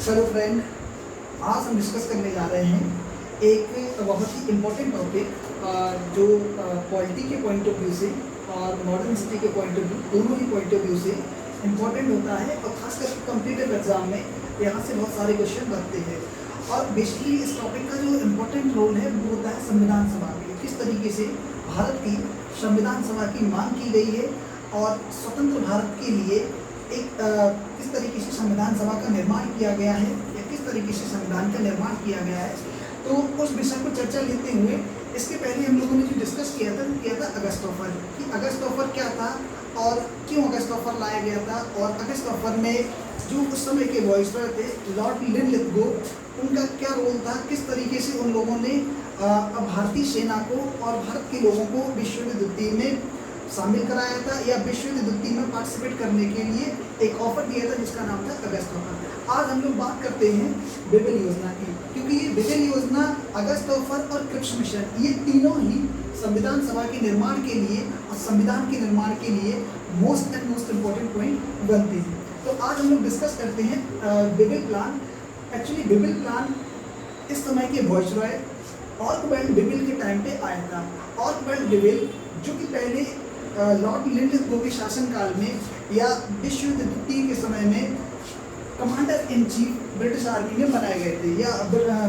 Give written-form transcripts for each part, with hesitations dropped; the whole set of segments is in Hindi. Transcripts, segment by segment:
हेलो फ्रेंड, आज हम डिस्कस करने जा रहे हैं एक बहुत ही इम्पोर्टेंट टॉपिक जो पॉलिटी के पॉइंट ऑफ व्यू से और मॉडर्न हिस्ट्री के पॉइंट ऑफ व्यू, दोनों ही पॉइंट ऑफ व्यू से इम्पोर्टेंट होता है और खासकर कॉम्पिटिटिव एग्जाम में यहाँ से बहुत सारे क्वेश्चन बनते हैं। और बेसिकली इस टॉपिक का जो इम्पोर्टेंट रोल है वो होता है संविधान सभा में। किस तरीके से भारत की संविधान सभा की मांग की गई है और स्वतंत्र भारत के लिए एक किस तरीके से संविधान सभा का निर्माण किया गया है या किस तरीके से संविधान का निर्माण किया गया है, तो उस विषय को चर्चा लेते हुए इसके पहले हम लोगों ने जो डिस्कस किया था अगस्त ऑफर कि अगस्त ऑफर क्या था और क्यों अगस्त ऑफर लाया गया था, और अगस्त ऑफर में जो उस समय के वॉइसरॉय थे लॉर्ड लिनलिथगो, उनका क्या रोल था, किस तरीके से उन लोगों ने भारतीय सेना को और भारत के लोगों को विश्व युद्ध द्वितीय में शामिल कराया था या विश्व युद्ध द्वितीय में पार्टिसिपेट करने के लिए एक ऑफर दिया था जिसका नाम था अगस्त ऑफर। आज हम लोग बात करते हैं बेबेल योजना की, क्योंकि ये बेबेल योजना, अगस्त ऑफर और क्रिप्स मिशन, ये तीनों ही संविधान सभा के निर्माण के लिए और संविधान के निर्माण के लिए मोस्ट इम्पोर्टेंट पॉइंट बनते हैं। तो आज हम लोग डिस्कस करते हैं बेबेल प्लान। एक्चुअली बेबेल प्लान इस समय के वॉइसरॉय ऑर्कवेल्ड बेबेल के टाइम पे आया था। ऑर्कवेल्ड बेबेल जो कि पहले लॉर्ड लिनलिथगो के शासनकाल में या विश्व युद्ध द्वितीय के समय में commander in chief British army में बनाए गए थे या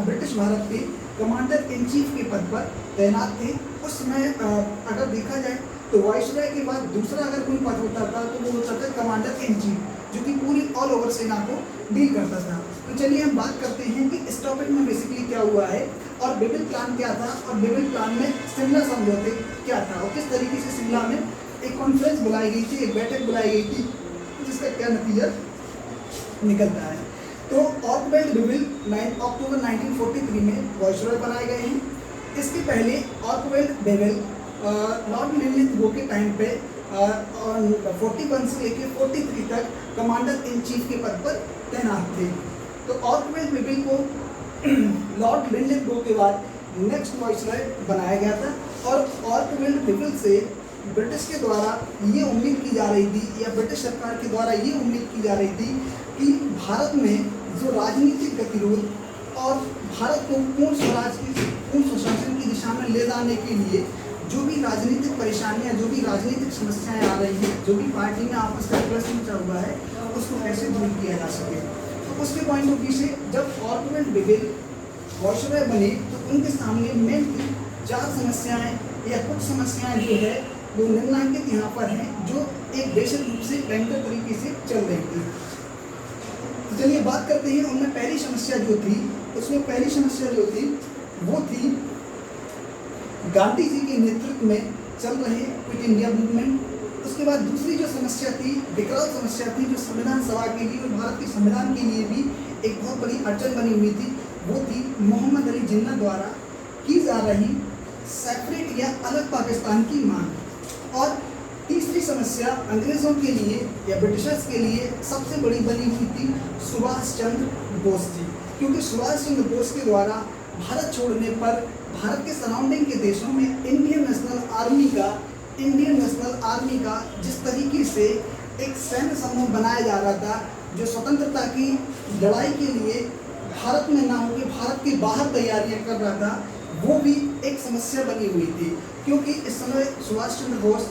ब्रिटिश भारत के कमांडर इन चीफ के पद पर तैनात थे। उस समय अगर देखा जाए तो वाइसरॉय के बाद दूसरा अगर कोई पद होता था तो वो होता था कमांडर इन चीफ, जो कि पूरी ऑल ओवर सेना को डील करता था। तो चलिए हम बात करते हैं कि इस टॉपिक में बेसिकली क्या हुआ है और बेबेल प्लान क्या था और बेबेल प्लान में शिमला समझौते क्या था और किस तरीके से शिमला में एक कॉन्फ्रेंस बुलाई गई थी, एक बैठक बुलाई गई थी, जिसका क्या नतीजा निकलता है। तो ऑर्कवेल्ड बेबेल 9 अक्टूबर 1943 में वॉइसरॉय बनाए गए हैं। इसके पहले ऑर्कवेल्ड बेबेल लॉर्ड लिनलिथगो के टाइम पे 41 से लेकर 43 तक कमांडर इन चीफ के पद पर तैनात थे। तो ऑर्कवेल्ड बेबेल को लॉर्ड लिनलिथगो के बाद नेक्स्ट वॉइसरॉय बनाया गया था और ऑर्कवेल्ड बेबेल से ब्रिटिश के द्वारा ये उम्मीद की जा रही थी या ब्रिटिश सरकार के द्वारा ये उम्मीद की जा रही थी कि भारत में जो राजनीतिक गतिरोध और भारत को पूर्ण स्वराज की, पूर्ण स्वशासन की दिशा में ले जाने के लिए जो भी राजनीतिक परेशानियां, जो भी राजनीतिक समस्याएं आ रही हैं, जो भी पार्टी में आपस का क्लश मचा हुआ है, उसको कैसे दूर किया जा सके। तो उसके पॉइंट ऑफ व्यू से जब ऑर्कवेल्ड बेबेल वॉइसरॉय बने तो उनके सामने मेन 4 समस्याएं या कुछ समस्याएं जो है वो निम्नलिखित यहाँ पर हैं, जो एक बेसिक रूप से भयंकर तरीके से चल रही थी। तो चलिए बात करते हैं उनमें पहली समस्या जो थी, उसमें पहली समस्या जो थी वो थी गांधी जी के नेतृत्व में चल रहे क्विट इंडिया मूवमेंट। उसके बाद दूसरी जो समस्या थी, विकराल समस्या थी, जो संविधान सभा के लिए और भारत के संविधान के लिए भी एक बहुत बड़ी अड़चन बनी हुई थी, वो थी मोहम्मद अली जिन्ना द्वारा की जा रही सेपरेट या अलग पाकिस्तान की मांग। और तीसरी समस्या अंग्रेज़ों के लिए या ब्रिटिशर्स के लिए सबसे बड़ी बनी हुई थी सुभाष चंद्र बोस जी, क्योंकि सुभाष चंद्र बोस के द्वारा भारत छोड़ने पर भारत के सराउंडिंग के देशों में इंडियन नेशनल आर्मी का जिस तरीके से एक सैन्य समूह बनाया जा रहा था, जो स्वतंत्रता की लड़ाई के लिए भारत में ना होकर भारत के बाहर तैयारियां कर रहा था, वो भी एक समस्या बनी हुई थी। क्योंकि इस समय सुभाष चंद्र बोस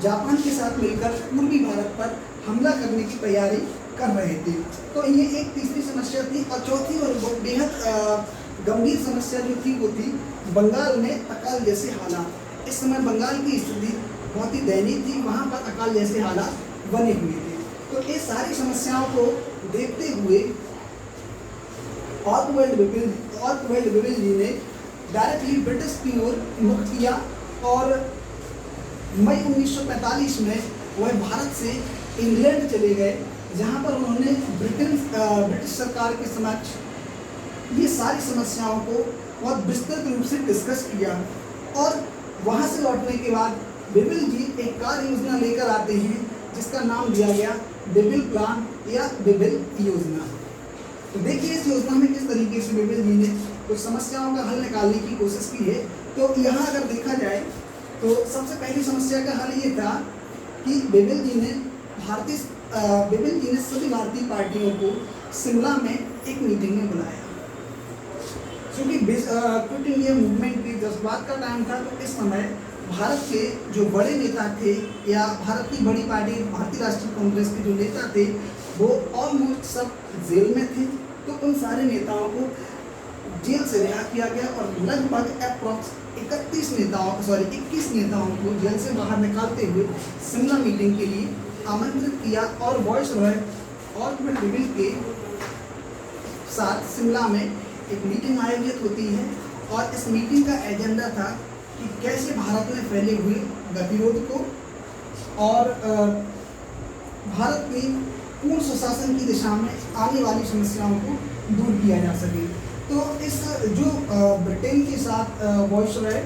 जापान के साथ मिलकर पूर्वी भारत पर हमला करने की तैयारी कर रहे थे। तो ये एक तीसरी समस्या थी। और चौथी और बेहद गंभीर समस्या जो थी वो थी बंगाल में अकाल जैसे हालात। इस समय बंगाल की स्थिति बहुत ही दयनीय थी, वहाँ पर अकाल जैसे हालात बने हुए थे। तो ये सारी समस्याओं को देखते हुए ऑर्कवेल्ड बेबेल जी ने डायरेक्टली ब्रिटिश की ओर मुख किया और मई 1945 में वह भारत से इंग्लैंड चले गए, जहाँ पर उन्होंने ब्रिटिश सरकार के समक्ष ये सारी समस्याओं को बहुत विस्तृत रूप से डिस्कस किया। और वहाँ से लौटने के बाद बेबेल जी एक कार्य योजना लेकर आते हैं जिसका नाम दिया गया बेबेल प्लान या बेबेल योजना। तो देखिए इस योजना में किस तरीके से बेबेल जी ने कुछ समस्याओं का हल निकालने की कोशिश की है। तो यहाँ अगर देखा जाए तो सबसे पहली समस्या का हल ये था कि बेबेल जी ने सभी भारतीय पार्टियों को शिमला में एक मीटिंग में बुलाया। क्योंकि क्विट इंडिया मूवमेंट की जज्बात का टाइम था, तो इस समय भारत के जो बड़े नेता थे या भारत की बड़ी पार्टी भारतीय राष्ट्रीय कांग्रेस के जो नेता थे वो ऑलमोस्ट सब जेल में थे। तो उन सारे नेताओं को जेल से रिहा किया गया और लगभग अप्रॉक्स 21 नेताओं को जेल से बाहर निकालते हुए शिमला मीटिंग के लिए आमंत्रित किया और वॉइस रॉय ऑर्बिट रिविल के साथ शिमला में एक मीटिंग आयोजित होती है। और इस मीटिंग का एजेंडा था कि कैसे भारत में फैले हुए गतिरोध को और भारत में पूर्ण सुशासन की दिशा में आने वाली समस्याओं को दूर किया जा सके। तो इस जो ब्रिटेन के साथ वॉइसरॉय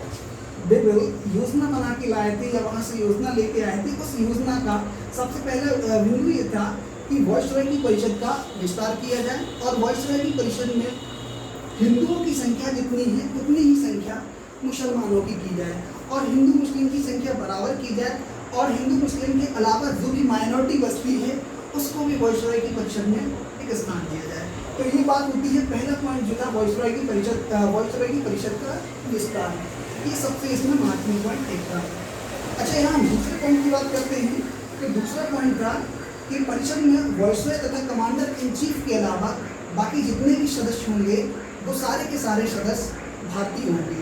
डेविल योजना बना के लाए थे या वहाँ से योजना लेके आए थे, उस योजना का सबसे पहला बिंदु ये था कि वॉइसरॉय की परिषद का विस्तार किया जाए और वॉइसरॉय की परिषद में हिंदुओं की संख्या जितनी है उतनी ही संख्या मुसलमानों की जाए और हिंदू मुस्लिम की संख्या बराबर की जाए और हिंदू मुस्लिम के अलावा जो भी माइनॉरिटी बस्ती है उसको भी वॉइसरॉय की परिषद में एक स्थान दिया जाए। तो ये बात होती है, पहला पॉइंट जो था वॉइसरॉय की परिषद का विस्तार है, ये सबसे इसमें महत्वपूर्ण पॉइंट एक था। अच्छा, यहाँ हम दूसरे पॉइंट की बात करते हैं कि दूसरा पॉइंट था कि परिषद में वॉइसरॉय तथा कमांडर इन चीफ के अलावा बाकी जितने भी सदस्य होंगे वो सारे के सारे सदस्य भारतीय होंगे।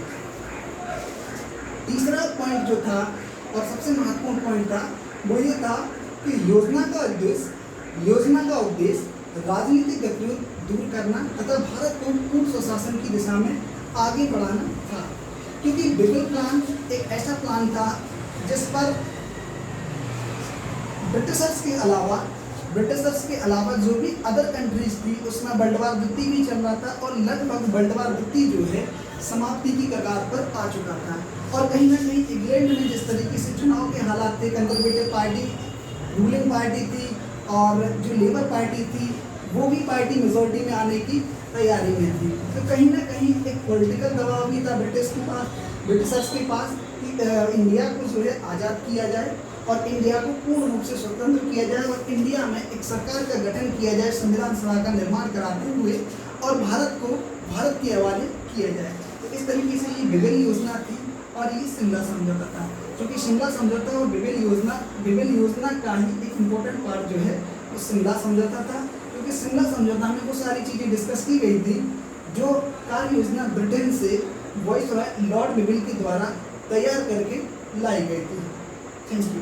तीसरा पॉइंट जो था और सबसे महत्वपूर्ण पॉइंट था वो ये था कि योजना का उद्देश्य राजनीतिक गतिरोध दूर करना तथा भारत को पूर्ण स्वशासन की दिशा में आगे बढ़ाना था। क्योंकि बिगल प्लान एक ऐसा प्लान था जिस पर ब्रिटिशर्स के अलावा जो भी अदर कंट्रीज थी उसमें वर्ल्ड वार द्वितीय भी चल रहा था और लगभग वर्ल्ड वार द्वितीय जो है समाप्ति की कगार पर आ चुका था। और कहीं ना कहीं इंग्लैंड में जिस तरीके से चुनाव के हालात थे, कंजर्वेटिव पार्टी रूलिंग पार्टी थी और जो लेबर पार्टी थी वो भी पार्टी मेजोरिटी में आने की तैयारी में थी। तो कहीं ना कहीं एक पॉलिटिकल दबाव भी था ब्रिटिशर्स के पास कि इंडिया को जो है आज़ाद किया जाए और इंडिया को पूर्ण रूप से स्वतंत्र किया जाए और इंडिया में एक सरकार का गठन किया जाए, संविधान सभा का निर्माण कराते हुए और भारत को भारत के हवाले किया जाए। तो इस तरीके से ये बिगल योजना थी और ये शिमला समझौता था। क्योंकि शिमला समझौता और बिगल योजना का ही एक इम्पोर्टेंट पार्ट जो है वो शिमला समझौता था। क्योंकि शिमला समझौता में वो सारी चीज़ें डिस्कस की गई थी जो कार्य योजना ब्रिटेन से वॉइसरॉय लॉर्ड बिगल के द्वारा तैयार करके लाई गई थी। Thank you.